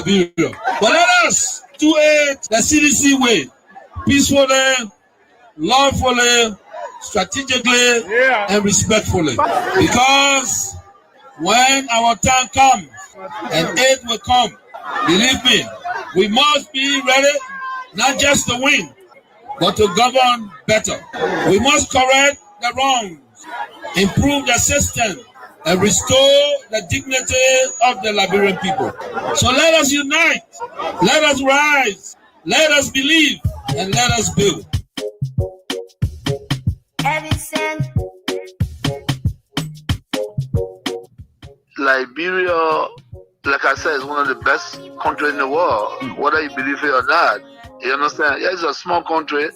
Liberia. But let us do it the CDC way, peacefully, lawfully, strategically, and respectfully. Because when our time comes and aid will come, believe me, we must be ready not just to win, but to govern better. We must correct the wrongs, improve the system, and restore the dignity of the Liberian people. So let us unite, let us rise, let us believe, and let us build. Liberia, like I said, is one of the best countries in the world, whether you believe it or not. You understand? Yeah, it's a small country.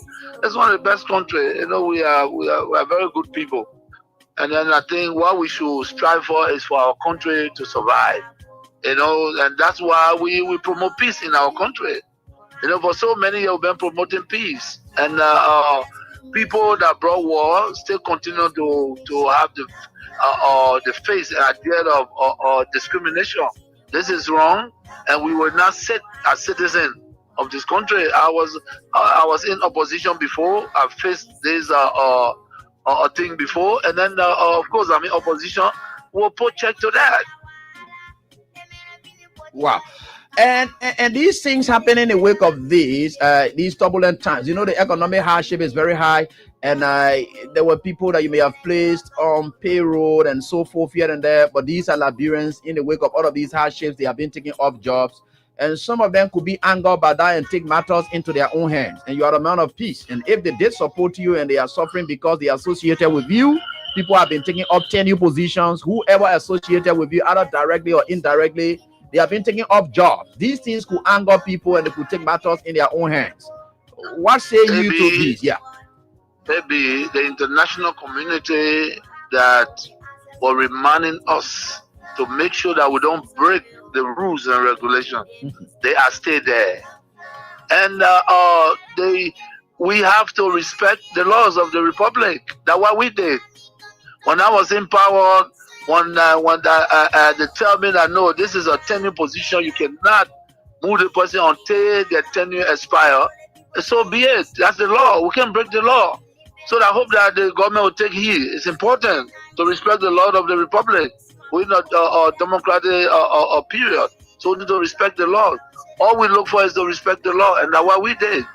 It's one of the best countries. You know, we are very good people. And then I think what we should strive for is for our country to survive. You know, and that's why we promote peace in our country. You know, for so many years we've been promoting peace. And people that brought war still continue to have the face and idea of discrimination. This is wrong, and we will not sit as citizens of this country. I was in opposition before. I faced this thing before, and then of course I'm in opposition. We'll put check to that. Wow. And these things happen in the wake of these turbulent times. You know, the economic hardship is very high, and there were people that you may have placed on payroll and so forth here and there. But these are Liberians in the wake of all of these hardships. They have been taking off jobs, and some of them could be angered by that and take matters into their own hands. And you are a man of peace. And if they did support you and they are suffering because they are associated with you, people have been taking up tenure positions. Whoever associated with you, either directly or indirectly, they have been taking up jobs. These things could anger people and they could take matters in their own hands. What say you to this? Yeah. Maybe the international community that were reminding us to make sure that we don't break the rules and regulations. They are still there. And we have to respect the laws of the Republic. That's what we did. When I was in power, when they tell me that no, this is a tenure position, you cannot move the person until the tenure expire. So be it. That's the law. We can't break the law. So I hope that the government will take heed. It's important to respect the law of the Republic. We're not a democratic period, so we need to respect the law. All we look for is to respect the law, and that's what we did.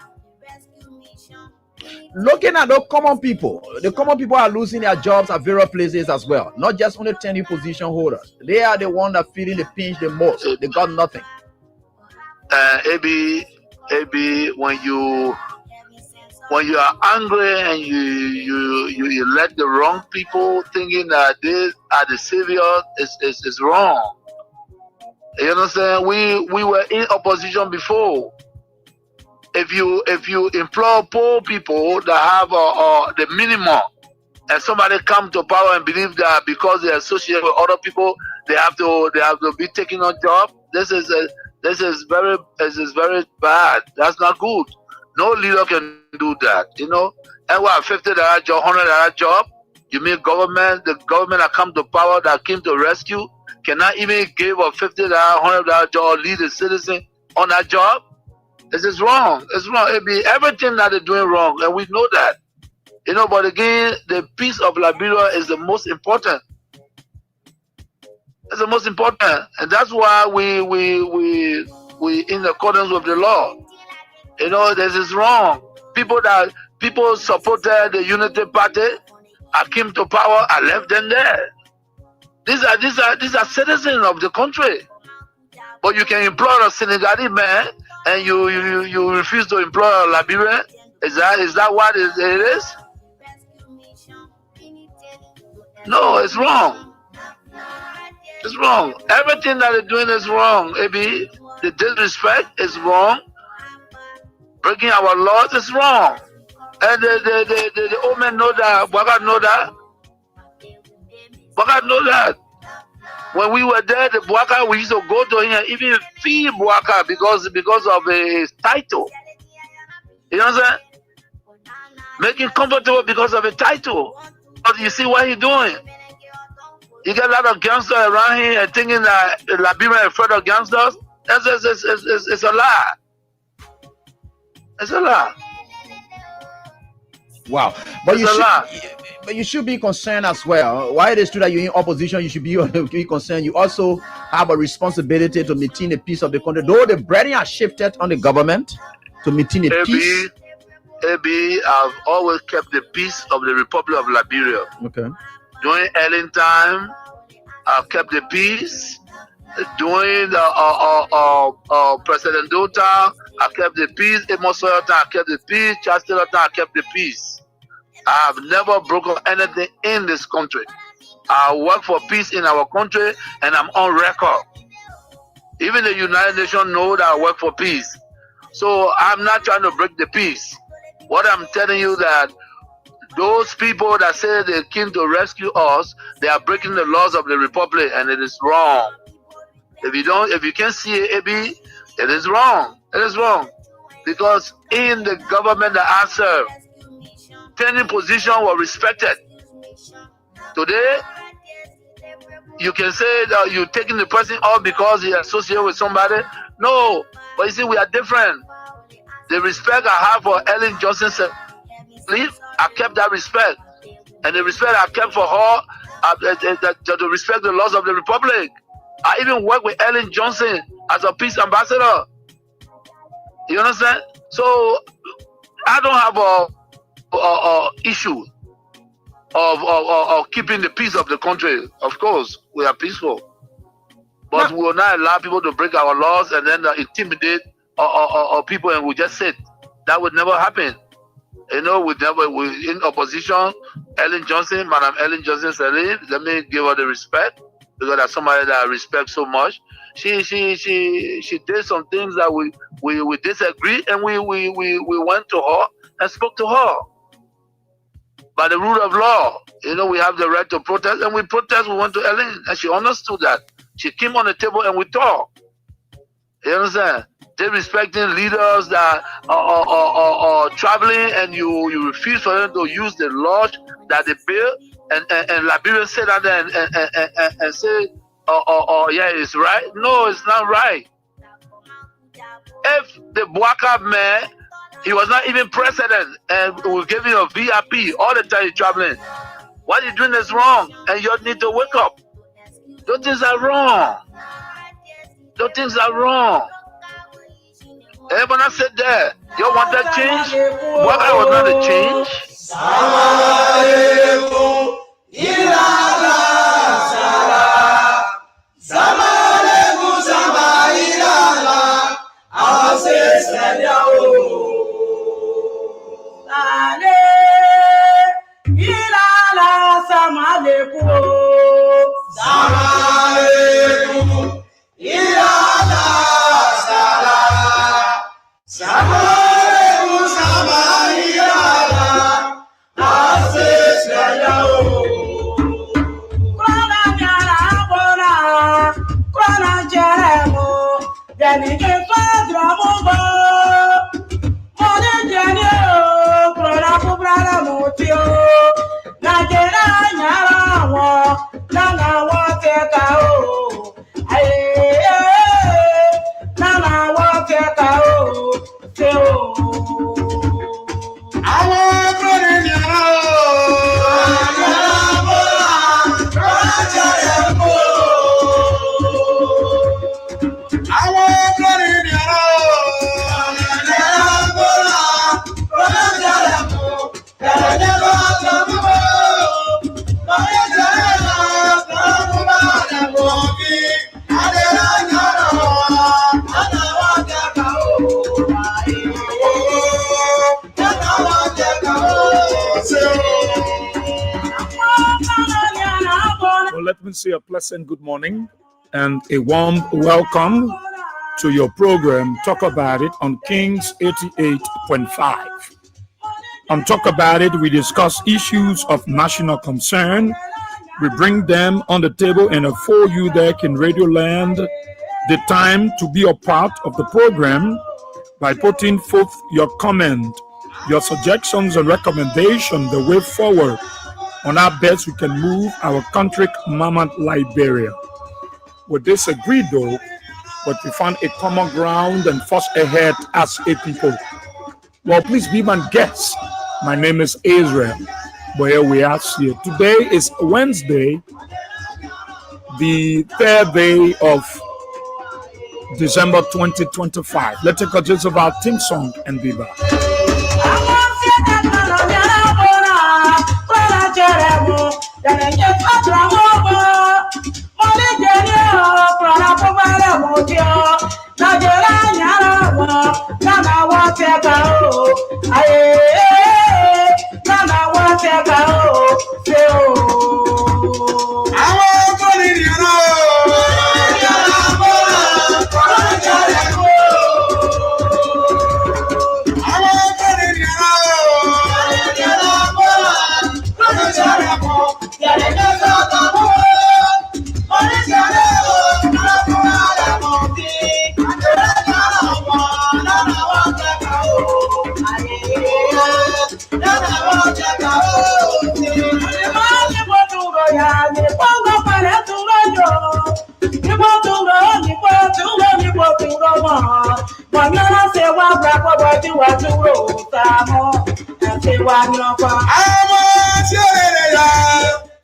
Looking at the common people are losing their jobs at various places as well. Not just only tenure position holders. They are the one that feeling the pinch the most. They got nothing. Abi, when you are angry and you let the wrong people thinking that they are the savior, is wrong. You understand? We were in opposition before. If you employ poor people that have the minimum, and somebody come to power and believe that because they associate with other people, they have to be taking on job. This is very bad. That's not good. No leader can do that, you know. And what, $50 job, $100 job? You mean the government that come to power that came to rescue cannot even give a $50, $100 job or lead a citizen on that job? This is wrong. It's wrong. It be everything that they're doing wrong, and we know that. You know, but again, the peace of Liberia is the most important. It's the most important, and that's why we in accordance with the law. You know, this is wrong. People supported the Unity Party. I came to power. I left them there. These are citizens of the country. But you can employ a Senegalese man, and you refuse to employ a Liberian. Is that what it is? No, it's wrong. It's wrong. Everything that they're doing is wrong. Maybe the disrespect is wrong. Breaking our laws is wrong. And the old men know that. Bwaga know that. Bwaga know that. When we were there, the Bwaka, we used to go to him and even feed Bwaka because of his title. You know what I'm saying? Make him comfortable because of a title. But you see what he's doing? You get a lot of gangsters around here and thinking that Liberia is afraid of gangsters. It's a lie. It's a lie. Wow. But you should be concerned as well. Why it is true that you're in opposition, you should be concerned. You also have a responsibility to maintain the peace of the country. Though the burden has shifted on the government to maintain the peace. I've always kept the peace of the Republic of Liberia. Okay. During Ellen time, I've kept the peace. During President Dota, I kept the peace. Amos Sawyer time, I kept the peace. Charles Taylor time, I kept the peace. I have never broken anything in this country. I work for peace in our country, and I'm on record. Even the United Nations know that I work for peace. So I'm not trying to break the peace. What I'm telling you that those people that say they came to rescue us, they are breaking the laws of the Republic, and it is wrong. If you can't see it, AB, it is wrong. It is wrong. Because in the government that I serve, training position was respected. Today, you can say that you're taking the person off because he associated with somebody. No, but you see, we are different. The respect I have for Ellen Johnson, I kept that respect. And the respect I kept for her, to respect the laws of the Republic. I even work with Ellen Johnson as a peace ambassador. You understand? So I don't have a issue of keeping the peace of the country. Of course, we are peaceful, but we will not allow people to break our laws and then intimidate people, and we just sit. That would never happen. You know, we in opposition. Ellen Johnson, Madam Ellen Johnson Sirleaf, let me give her the respect, because that's somebody that I respect so much. She did some things that we disagree, and we went to her and spoke to her. By the rule of law, you know, we have the right to protest, and we protest. We went to Ellen, and she understood that. She came on the table and we talked. You understand? They respecting leaders that are traveling, and you refuse for them to use the lodge that they built, and Liberia sit down there and say, yeah, it's right. No, it's not right. If the Bwaka man, he was not even president, and we gave him a VIP all the time he's traveling, what he's doing is wrong, and you need to wake up. Those things are wrong. Those things are wrong. Everyone said that. You want that change? Bwaka was not a change. Let me say a pleasant good morning and a warm welcome to your program, Talk About It, on Kings 88.5. On Talk About It, we discuss issues of national concern. We bring them on the table and afford you there in Radio Land the time to be a part of the program by putting forth your comment, your suggestions and recommendations, the way forward on how best we can move our country, Mama Liberia. We disagree, though, but we found a common ground and forced ahead as a people. Well, please be my guest. My name is Israel. But here we are here. Today is Wednesday, the 3rd day of December 2025. Let's take a just of our theme song and be back.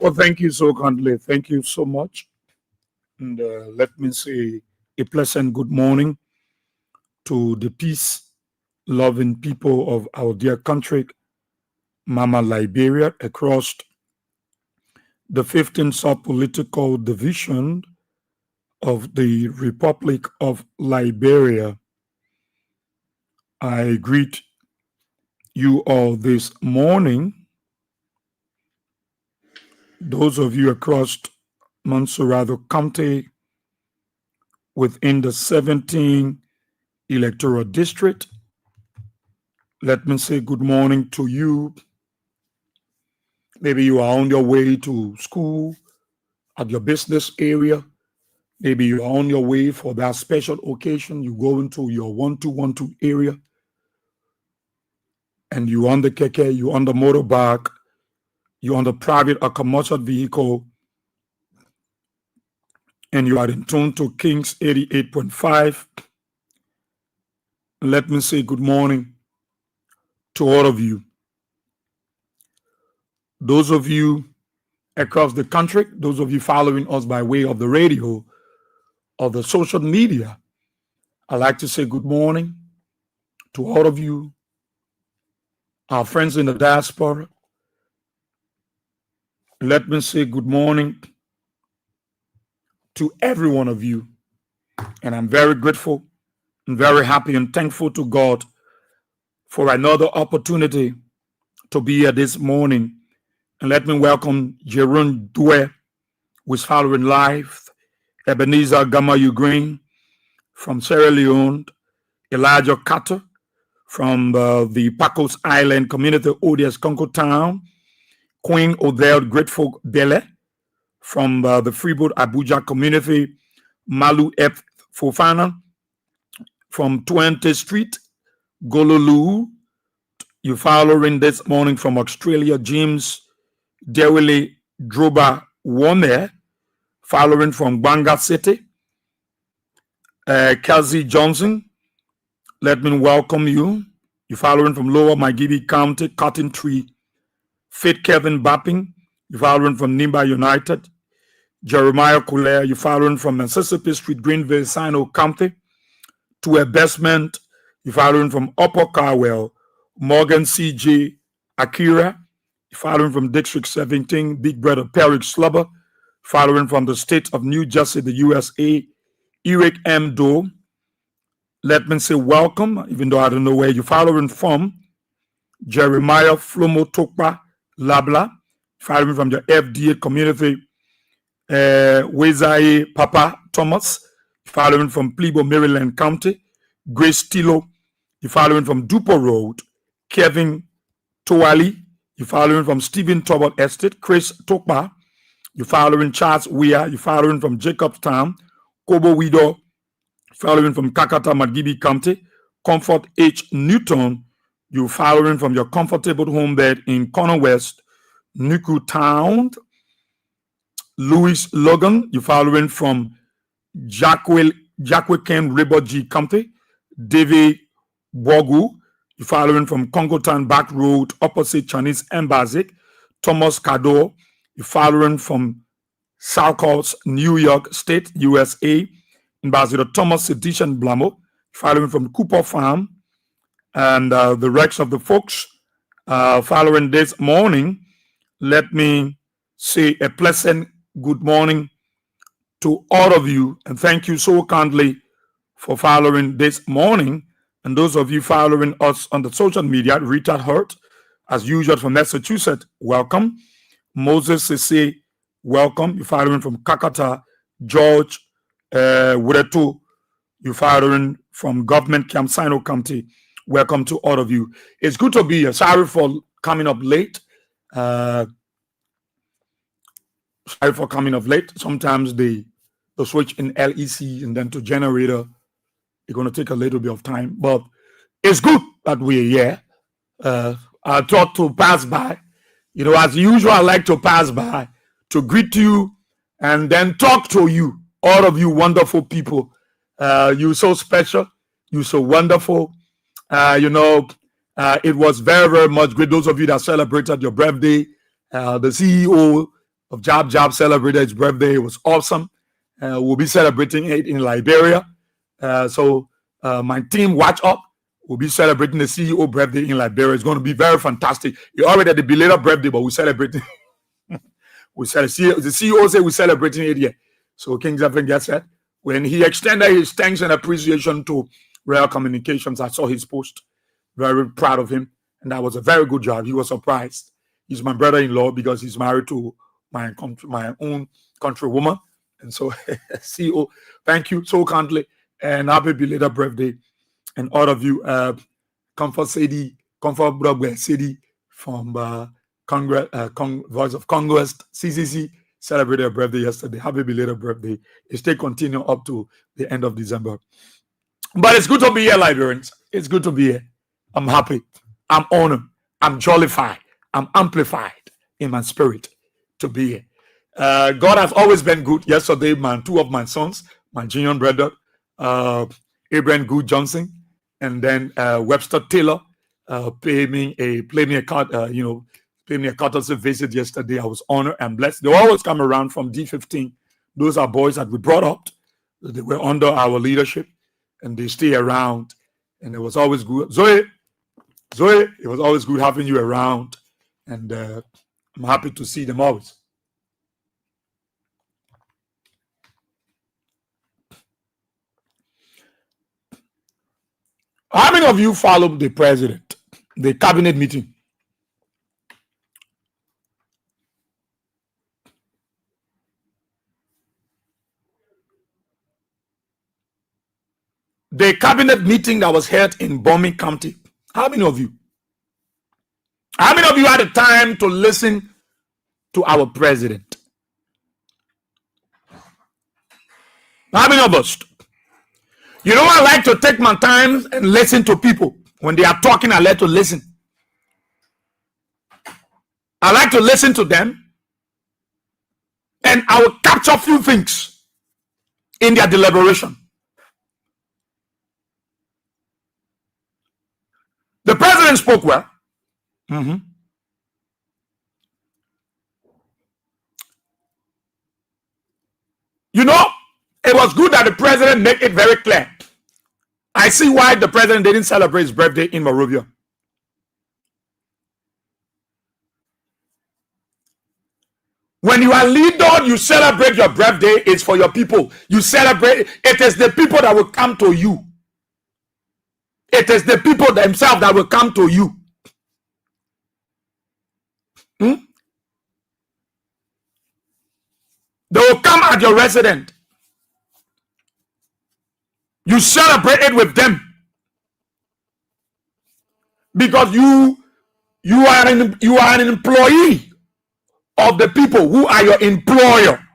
Well, thank you so kindly. Thank you so much. And let me say a pleasant good morning to the peace-loving people of our dear country, Mama Liberia, across the 15th sub-political division of the Republic of Liberia. I greet you all this morning. Those of you across Monserrado County within the 17 electoral district, let me say good morning to you. Maybe you are on your way to school, at your business area. Maybe you are on your way for that special occasion. You go into your 1212 area and you on the keke, you on the motorbike, you on the private or commercial vehicle, and you are in tune to Kings 88.5. Let me say good morning to all of you. Those of you across the country, those of you following us by way of the radio or the social media, I'd like to say good morning to all of you, our friends in the diaspora. Let me say good morning to every one of you. And I'm very grateful and very happy and thankful to God for another opportunity to be here this morning. And let me welcome Jerome Due, who is following live, Ebenezer Gamayu Green from Sierra Leone, Elijah Carter from the Pacos Island community, ODS Congo Town, Queen Odell Grateful Bele from the Freeport Abuja community, Malu F. Fofana from 20th Street, Gololu. You following this morning from Australia, James Dewele Droba Wome, following from Banga City, Kelsey Johnson, let me welcome you. You following from Lower Magidi County, Cotton Tree, Fit Kevin Bapping, you following from Nimba United, Jeremiah Kuler, you following from Mississippi Street, Greenville, Sino County, to a basement, you following from Upper Carwell, Morgan C.J. Akira, you following from District 17, Big Brother Peric Slubber, following from the state of New Jersey, the USA, Eric M. Doe. Let me say welcome, even though I don't know where you're following from. Jeremiah Flomo Tokpa Labla, following from the FDA community, Wezaye Papa Thomas, following from Plebo, Maryland County, Grace Tilo, you're following from Dupo Road, Kevin Toali, you're following from Stephen Tobot Estate, Chris Tokpa, you're following Charles Weir, you're following from Jacobstown, Kobo Wido, following from Kakata Magibi County, Comfort H. Newton, you're following from your comfortable home bed in Corner West, Nuku Town, Louis Logan, you're following from Jacqueline Jakwekem Riboji County, David Bogu, you're following from Congo Town Back Road, opposite Chinese Embassy, Thomas Kado, you're following from South Coast, New York State, USA, Ambassador Thomas Sedishan Blamo, following from Cooper Farm, and the rest of the folks following this morning. Let me say a pleasant good morning to all of you, and thank you so kindly for following this morning. And those of you following us on the social media, Rita Hurt, as usual from Massachusetts, welcome. Moses Sese, welcome. You're following from Kakata. George Wuretu, you're following from Government Camp Sino County. Welcome to all of you. It's good to be here. Sorry for coming up late. Sorry for coming up late. Sometimes the switch in LEC and then to generator, it's going to take a little bit of time, but it's good that we're here. I thought to pass by, as usual, I like to pass by to greet you and then talk to you, all of you wonderful people. You're so special. You're so wonderful. It was very, very much great. Those of you that celebrated your birthday, the CEO of Jab celebrated his birthday. It was awesome. We'll be celebrating it in Liberia. So my team, watch up. We'll be celebrating the CEO birthday in Liberia. It's going to be very fantastic. He already had the belated birthday, but we're celebrating. The CEO said we're celebrating it here. So King Zephyr gets that. When he extended his thanks and appreciation to Royal Communications, I saw his post. Very proud of him. And that was a very good job. He was surprised. He's my brother-in-law because he's married to my own countrywoman. And so, CEO, thank you so kindly. And happy belated birthday. And all of you, Comfort Broadway City from Voice of Congress, CCC, celebrated a birthday yesterday. Happy belated birthday. It still continue up to the end of December. But it's good to be here, Liberians. It's good to be here. I'm happy. I'm honored. I'm jollified. I'm amplified in my spirit to be here. God has always been good. Yesterday, two of my sons, my junior brother, Abraham Good Johnson, and then Webster Taylor, paid me a courtesy visit yesterday. I was honored and blessed. They always come around from D15. Those are boys that we brought up. They were under our leadership, and they stay around. And it was always good. Zoe, it was always good having you around. And I'm happy to see them always. How many of you followed the president, the cabinet meeting? The cabinet meeting that was held in Bombing County. How many of you? How many of you had the time to listen to our president? How many of us? I like to take my time and listen to people. When they are talking, I like to listen. I like to listen to them. And I will capture a few things in their deliberation. The president spoke well. It was good that the president made it very clear. I see why the president didn't celebrate his birthday in Monrovia. When you are leader, you celebrate your birthday. It's for your people. You celebrate. It is the people that will come to you. It is the people themselves that will come to you. They will come at your residence. You celebrate it with them because you are an employee of the people who are your employer.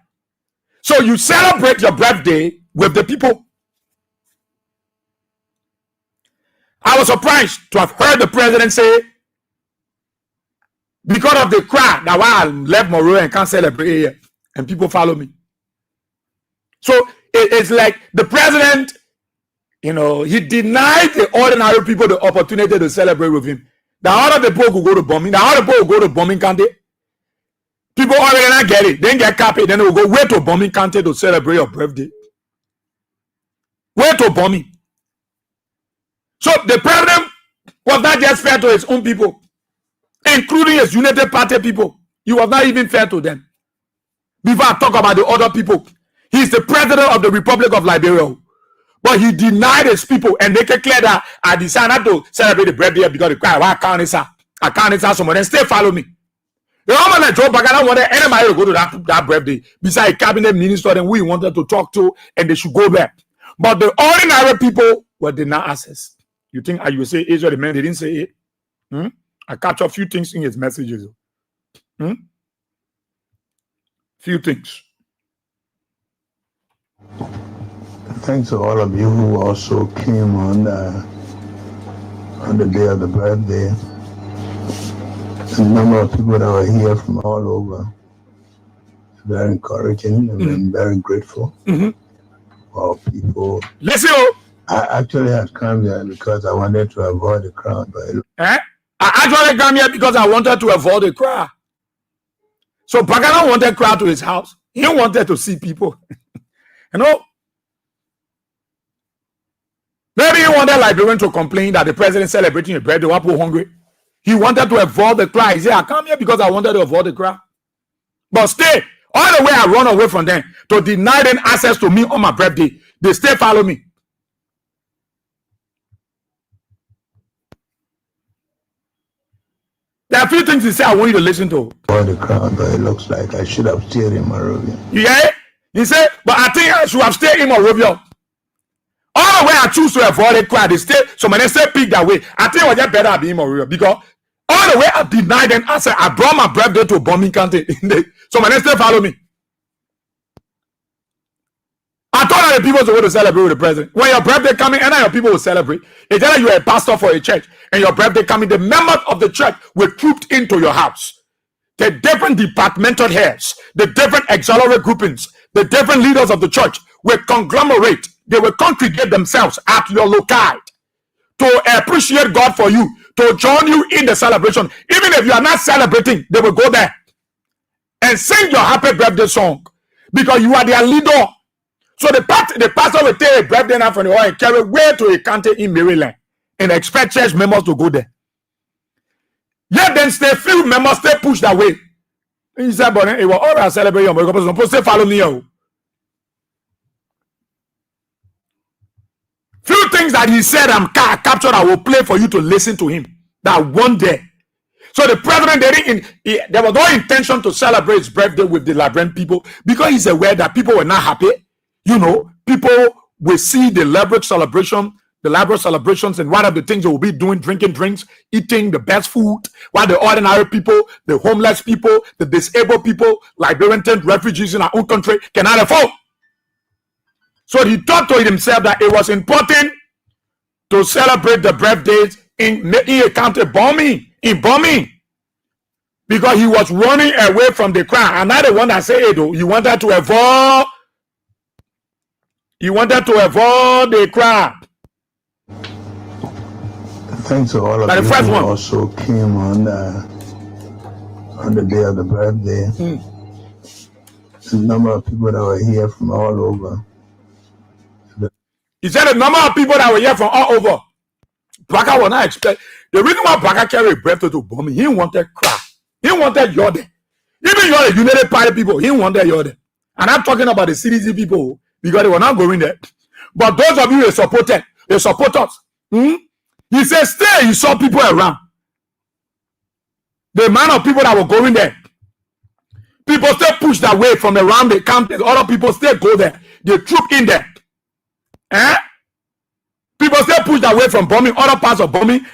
So you celebrate your birthday with the people. I was surprised to have heard the president say, because of the crowd, that why I left Monroe and can't celebrate here, and people follow me. So it's like the president, he denied the ordinary people the opportunity to celebrate with him. The other people who go to bombing, the other people who go to bombing county, people already not get it. Then get copy, then they will go wait to bombing county to celebrate your birthday. Wait to bombing. So the president was not just fair to his own people, including his United Party people. He was not even fair to them. Before I talk about the other people, he's the president of the Republic of Liberia. But he denied his people, and they can clear that I decided not to celebrate the birthday because the cry. Why can't it? I can't. Someone then stay follow me. The woman that Joe Bagana wanted anybody to go to that birthday. Besides cabinet minister, then we wanted to talk to, and they should go back. But the ordinary people were denied access. You think I will say Israel the man? They didn't say it. I catch a few things in his messages. Few things. Thanks to all of you who also came on the day of the birthday. A number of people that were here from all over. Very encouraging, and I'm very grateful for people. Let's go. I actually had come here because I wanted to avoid the crowd. But I actually come here because I wanted to avoid the crowd. So Bagana wanted crowd to his house. He wanted to see people. Maybe he wanted Liberian to complain that the president celebrating a birthday was hungry. He wanted to avoid the crowd. He said, I come here because I wanted to avoid the crowd. But stay. All the way I run away from them to deny them access to me on my birthday. They still follow me. There are a few things he said I want you to listen to. avoid the crowd, but it looks like I should have stayed in Monrovia. Yeah? He said, but I think I should have stayed in Monrovia. All the way I choose to avoid the crowd, they stay. So when they say pick that way, I think I just better be in Monrovia because all the way I denied them. I said I brought my birthday to bombing county. So when they still follow me. I told other people to go to celebrate with the president. When your birthday coming, and your people will celebrate. It's like you're a pastor for a church, and your birthday coming, the members of the church will troop into your house. The different departmental heads, the different auxiliary groupings, the different leaders of the church will conglomerate. They will congregate themselves at your locale to appreciate God for you, to join you in the celebration. Even if you are not celebrating, they will go there and sing your happy birthday song because you are their leader. So the pastor will take a birthday now from the oil and carry way to a county in Maryland and expect church members to go there. Let them stay, few members stay pushed away. He said, but it was all right celebrating, but you're supposed to follow me. Few things that he said I'm captured, I will play for you to listen to him. That one day. So the president, there was no intention to celebrate his birthday with the Liberian people because he's aware that people were not happy. People will see the elaborate celebrations, and one of the things they will be doing, drinking drinks, eating the best food, while the ordinary people, the homeless people, the disabled people, Liberian tent refugees in our own country cannot afford. So he thought to himself that it was important to celebrate the birthdays in a county bombing, because he was running away from the crowd. I'm not the one that said it, though. He wanted to avoid the crowd. Thanks to all of you who also came on the day of the birthday. A number of people that were here from all over. He said a number of people that were here from all over. Baka was not expect. The reason why Baka carried a birthday to bomb, he wanted crowd. He wanted Yode. Even you're the United Party people, he wanted Yode. And I'm talking about the CDC people because they were not going there. But those of you who supported, the supporters, he said, stay, you saw people around. The amount of people that were going there, people still pushed away from around the camp. Other people still go there. They troop in there. People still pushed away from bombing, other parts of bombing.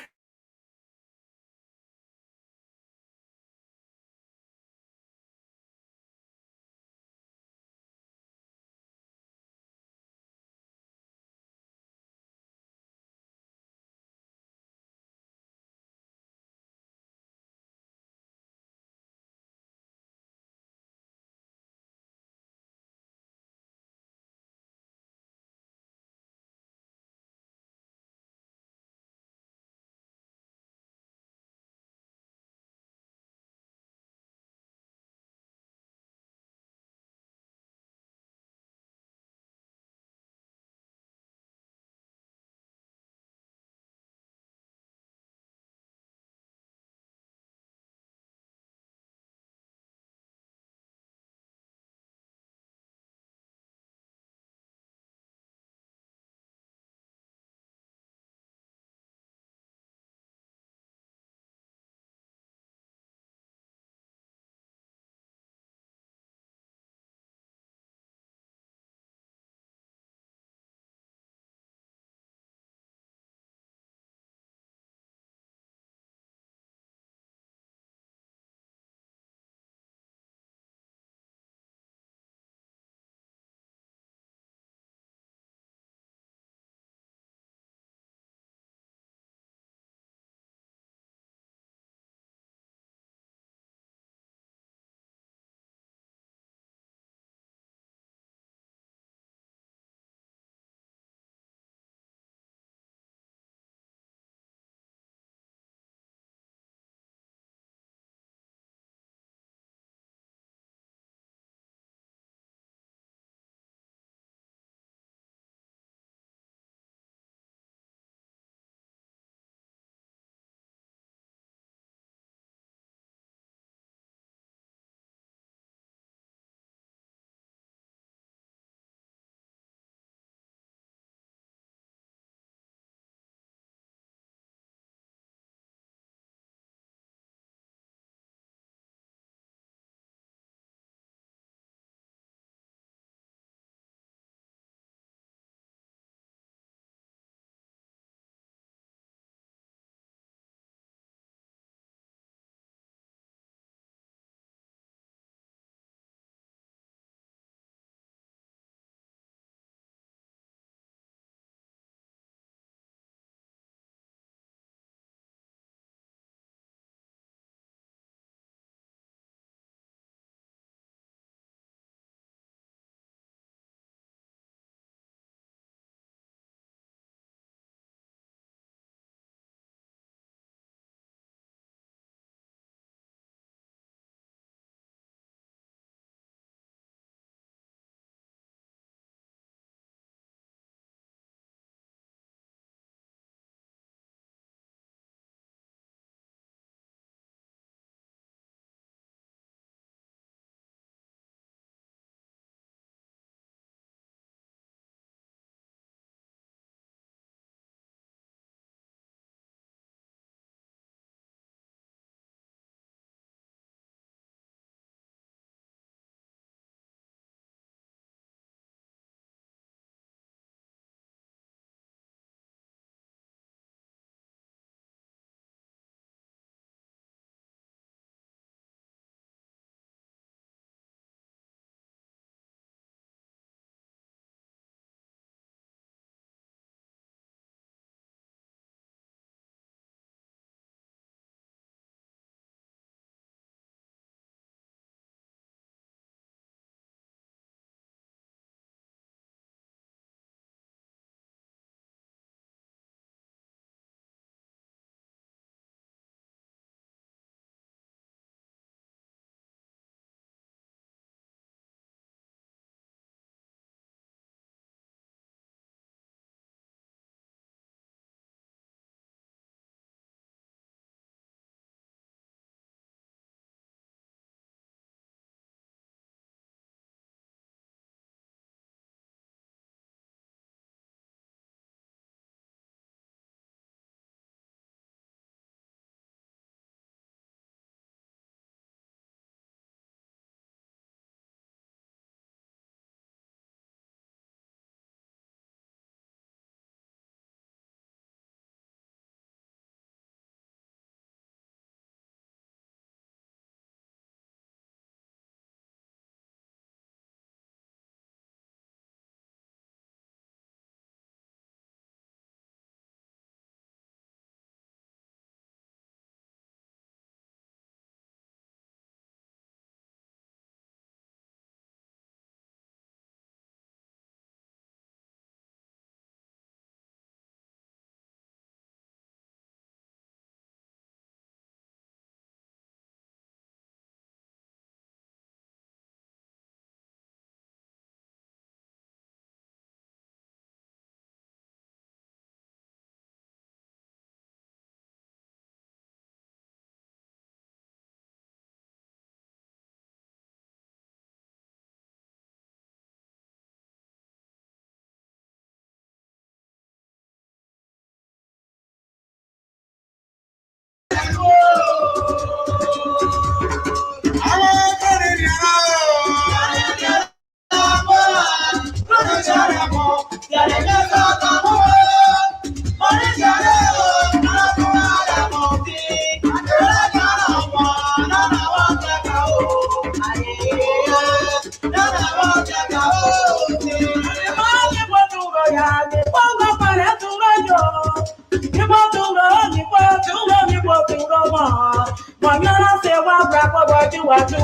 I